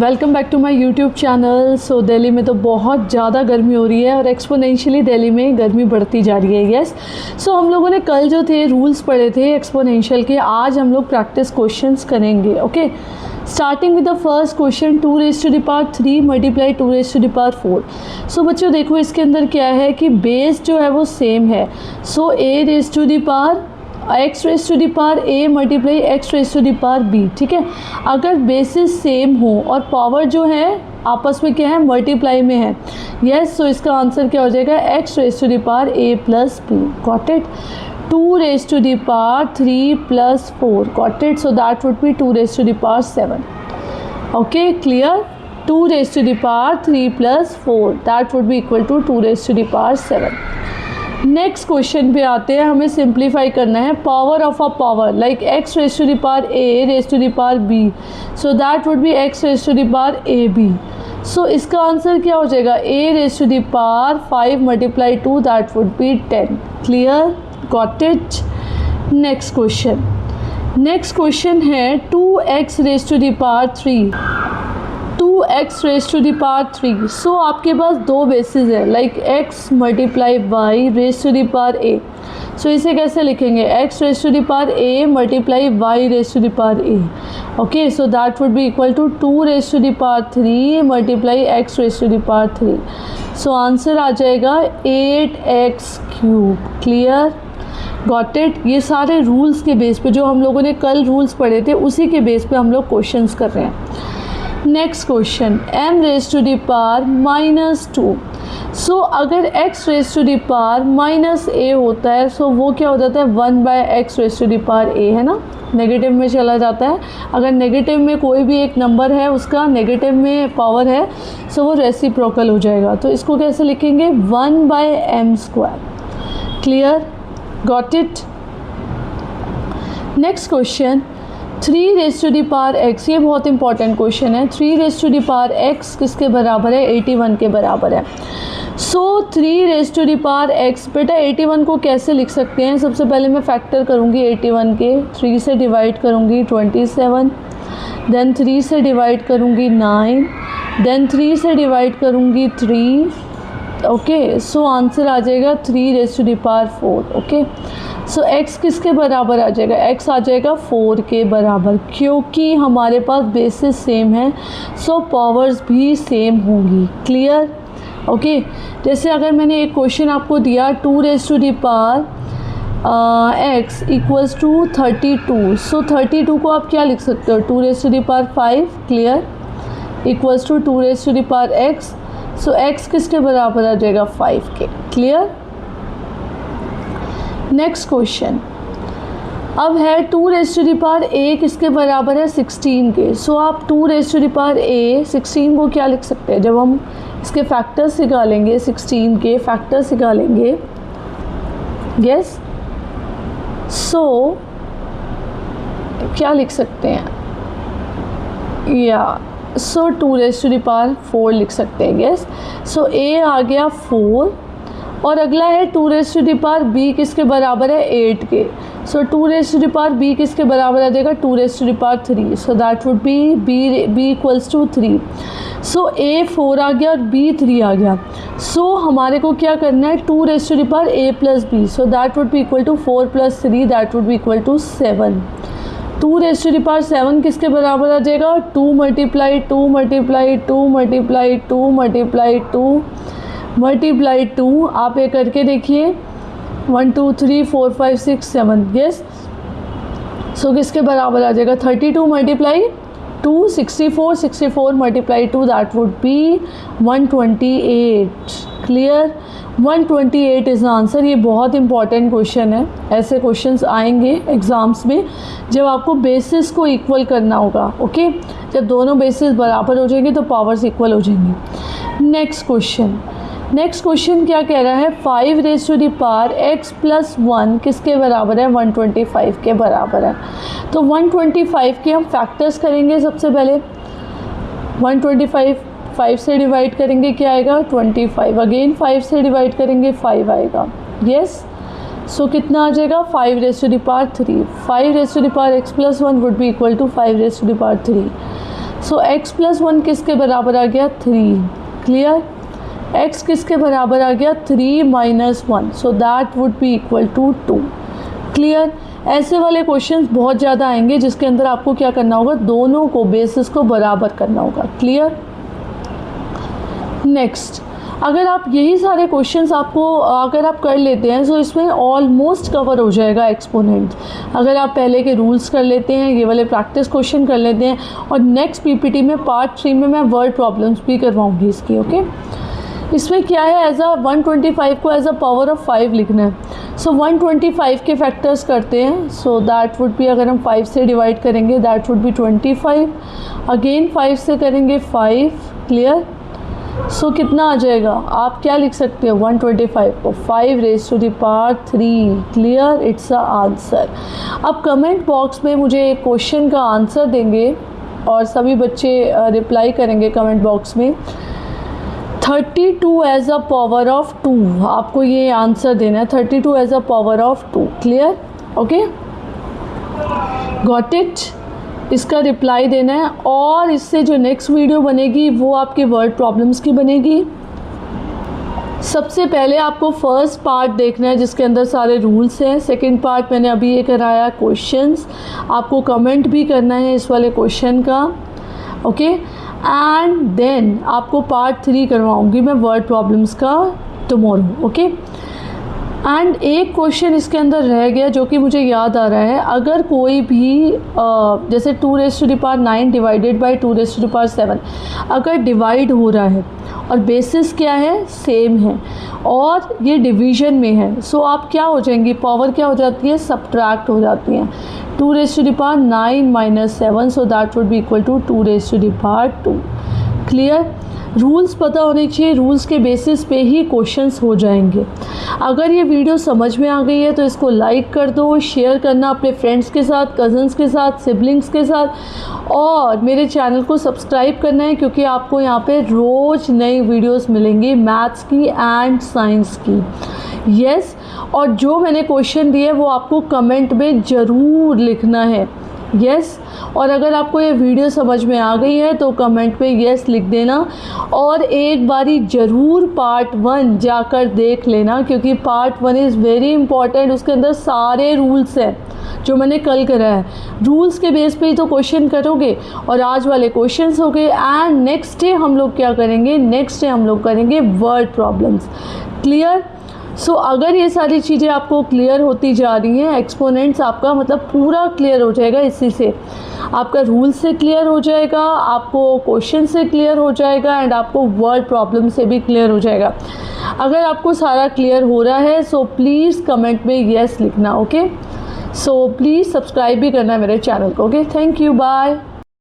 Welcome back to my YouTube channel. So Delhi में तो बहुत ज़्यादा गर्मी हो रही है और एक्सपोनेंशियली दिल्ली में गर्मी बढ़ती जा रही है। यस, सो हम लोगों ने कल जो थे रूल्स पढ़े थे एक्सपोनेंशियल के, आज हम लोग प्रैक्टिस क्वेश्चंस करेंगे। Okay, starting with the first question 2 raise to the power 3 multiply 2 raise to the power 4। So बच्चों देखो इसके अंदर क्या है कि बेस जो है वो सेम है। So a raise to the power x raise to the power a multiply x raise to the power b। ठीक है, अगर बेसिस सेम हो और पावर जो है आपस में क्या है, मल्टीप्लाई में है। यस, सो इसका आंसर क्या हो जाएगा, x raise to the power a plus b। Got it. 2 raise to the power 3 plus 4। Got it. So that would be 2 raise to the power 7। Okay, clear. 2 raise to the power 3 plus 4 that would be equal to 2 raise to the power 7। Next question पे आते हैं, हमें simplify करना है power of a power like x raise to the power a raise to the power b। So that would be x raise to the power ab। So इसका answer क्या हो जाएगा, a raise to the power 5 multiply 2 that would be 10। Clear, got it. Next question है 2x raise to the power 3 2x raise to the power 3। So आपके पास दो bases है like x multiply y raise to the power a। सो इसे कैसे लिखेंगे, x raise to the power a multiply y raise to the power a। Okay, so that would be equal to 2 raise to the power 3 multiply x raise to the power 3। So answer आ जाएगा 8x cube. Clear, got it. ये सारे rules के base पे, जो हम लोगों ने कल रूल्स पढ़े थे उसी के बेस पे हम लोग क्वेश्चंस कर रहे हैं। Next question m raise to the power -2। So अगर x raise to the power -a होता है सो वो क्या हो जाता है, 1/x raise to the power a, है ना, नेगेटिव में चला जाता है। अगर नेगेटिव में कोई भी एक नंबर है उसका नेगेटिव में पावर है सो वो रेसिप्रोकल हो जाएगा। तो इसको कैसे लिखेंगे, 1/m²। Clear, got it. Next question 3 raise to the power x। ये बहुत इंपॉर्टेंट क्वेश्चन है। 3 raise to the power x किसके बराबर है, 81 के बराबर है। So 3 raise to the power x, बेटा 81 को कैसे लिख सकते हैं, सबसे पहले मैं फैक्टर करूँगी 81 के, 3 से डिवाइड करूँगी 27, देन 3 से डिवाइड करूँगी 9, देन 3 से डिवाइड करूँगी 3। ओके, सो आंसर आ जाएगा 3 raise to the power 4। Okay, so x किसके बराबर आ जाएगा, x आ जाएगा 4 के बराबर, क्योंकि हमारे पास बेसिस सेम है सो पावर्स भी सेम होंगी। Clear, okay. जैसे अगर मैंने एक क्वेश्चन आपको दिया 2 raise to the power x equals to 32। So 32 को आप क्या लिख सकते हो, 2 raise to the power 5। Clear, equals to 2 raise to the power x। So x किसके बराबर आ जाएगा, 5 के। क्लियर। नेक्स्ट क्वेश्चन अब है 2 raise to the power a किसके बराबर है, 16 के। सो आप 2 raise to the power a 16 को क्या लिख सकते हैं, जब हम इसके फैक्टर्स निकालेंगे, 16 के फैक्टर्स निकालेंगे। यस, सो क्या लिख सकते हैं, या सो 2 रेज़ टू द पावर 4 लिख सकते हैं। यस, सो a आ गया 4 और अगला है 2 raise to the power b किसके बराबर है, 8 के। So 2 raise to the power b किसके बराबर आ जाएगा, 2 raise to the power 3। So that would be b equals to 3। So a 4 आ गया और b 3 आ गया। सो हमारे को क्या करना है, 2 raise to the power a plus b। So that would be equal to 4 plus 3 that would be equal to 7। 2 raise to the power 7 किसके बराबर आ जाएगा, 2 multiply 2 multiply 2 multiply 2 multiply 2 multiply 2। आप ये करके देखिए, 1 2 3 4 5 6 7। यस, सो किसके बराबर आ जाएगा, 32 multiply 2 64 64 multiply 2 that would B 128। Clear, 128 is the answer. ये बहुत इंपॉर्टेंट क्वेश्चन है, ऐसे क्वेश्चंस आएंगे एग्ज़ाम्स में जब आपको बेसिस को इक्वल करना होगा। ओके, जब दोनों बेसिस बराबर हो जाएंगे तो पावर्स इक्वल हो जाएंगी। नेक्स्ट क्वेश्चन क्या कह रहा है, 5 raise to the power x plus 1 किसके बराबर है, 125 के बराबर है। तो 125 के हम फैक्टर्स करेंगे। सबसे पहले 125 5 से डिवाइड करेंगे, क्या आएगा, 25। अगेन 5 से डिवाइड करेंगे, 5 आएगा। यस, सो कितना आ जाएगा, 5 raise to the power 3। 5 raise to the power x plus 1 would be equal to 5 raise to the power 3। So x plus 1 किसके बराबर आ गया 3, क्लियर। x किसके बराबर आ गया 3 minus 1, so that would be equal to 2, clear. ऐसे वाले क्वेश्चंस बहुत ज़्यादा आएंगे जिसके अंदर आपको क्या करना होगा, दोनों को बेसिस को बराबर करना होगा, क्लियर। नेक्स्ट, अगर आप यही सारे क्वेश्चंस आपको अगर आप कर लेते हैं तो इसमें ऑलमोस्ट कवर हो जाएगा एक्सपोनेंट। अगर आप पहले के रूल्स कर लेते हैं, ये वाले प्रैक्टिस क्वेश्चन कर लेते हैं, और नेक्स्ट पीपीटी में पार्ट 3 में मैं वर्ड प्रॉब्लम्स भी करवाऊँगी इसकी, ओके। इसमें क्या है, एज अ 125 को एज अ पावर ऑफ 5 लिखना है। सो 125 के फैक्टर्स करते हैं, सो दैट वुड बी, अगर हम 5 से डिवाइड करेंगे दैट वुड बी 25, अगेन 5 से करेंगे 5, क्लियर। सो कितना आ जाएगा, आप क्या लिख सकते हो 125 को 5 raise to the power 3, clear, it's a answer. अब कमेंट बॉक्स में मुझे एक क्वेश्चन का आंसर देंगे और सभी बच्चे रिप्लाई करेंगे कमेंट बॉक्स में। 32 एज अ पावर ऑफ 2, आपको ये आंसर देना है, 32 as a power of 2, clear, okay, got it. इसका रिप्लाई देना है, और इससे जो नेक्स्ट वीडियो बनेगी वो आपके वर्ड प्रॉब्लम्स की बनेगी। सबसे पहले आपको फर्स्ट पार्ट देखना है जिसके अंदर सारे रूल्स हैं। सेकंड पार्ट मैंने अभी ये कराया क्वेश्चंस, आपको कमेंट भी करना है इस वाले क्वेश्चन का, ओके। एंड देन आपको पार्ट 3 करवाऊंगी मैं वर्ड प्रॉब्लम्स का टुमारो, ओके। एंड एक क्वेश्चन इसके अंदर रह गया जो कि मुझे याद आ रहा है, अगर कोई भी जैसे 2 raise to the power 9 divided by 2 raise to the power 7 अगर डिवाइड हो रहा है और बेसिस क्या है, सेम है, और ये डिवीजन में है, सो आप क्या हो जाएंगी, पावर क्या हो जाती है, सब्ट्रैक्ट हो जाती हैं। 2 raise to the power 9 minus 7, so that would be equal to 2 raise to the power 2, clear. Rules पता होने चाहिए, रूल्स के बेसिस पे ही क्वेश्चंस हो जाएंगे। अगर ये वीडियो समझ में आ गई है तो इसको लाइक कर दो, शेयर करना अपने फ्रेंड्स के साथ, कज़न्स के साथ, सिबलिंग्स के साथ, और मेरे चैनल को सब्सक्राइब करना है क्योंकि आपको यहाँ पे रोज़ नई वीडियोस मिलेंगी मैथ्स की एंड साइंस की, यस। और जो मैंने क्वेश्चन दिए वो आपको कमेंट में ज़रूर लिखना है, यस। और अगर आपको ये वीडियो समझ में आ गई है तो कमेंट पे यस लिख देना, और एक बारी ज़रूर पार्ट 1 जाकर देख लेना क्योंकि पार्ट 1 इज़ वेरी इंपॉर्टेंट। उसके अंदर सारे रूल्स हैं जो मैंने कल कराया है, रूल्स के बेस पे ही तो क्वेश्चन करोगे, और आज वाले क्वेश्चंस हो गए। एंड नेक्स्ट डे हम लोग क्या करेंगे, नेक्स्ट डे हम लोग करेंगे वर्ड प्रॉब्लम्स, क्लियर। सो अगर ये सारी चीज़ें आपको क्लियर होती जा रही हैं, एक्सपोनेंट्स आपका मतलब पूरा क्लियर हो जाएगा, इसी से आपका रूल से क्लियर हो जाएगा, आपको क्वेश्चन से क्लियर हो जाएगा, एंड आपको वर्ड प्रॉब्लम से भी क्लियर हो जाएगा। अगर आपको सारा क्लियर हो रहा है सो प्लीज़ कमेंट में येस लिखना, ओके। सो प्लीज़ सब्सक्राइब भी करना मेरे चैनल को, ओके। Thank you, bye.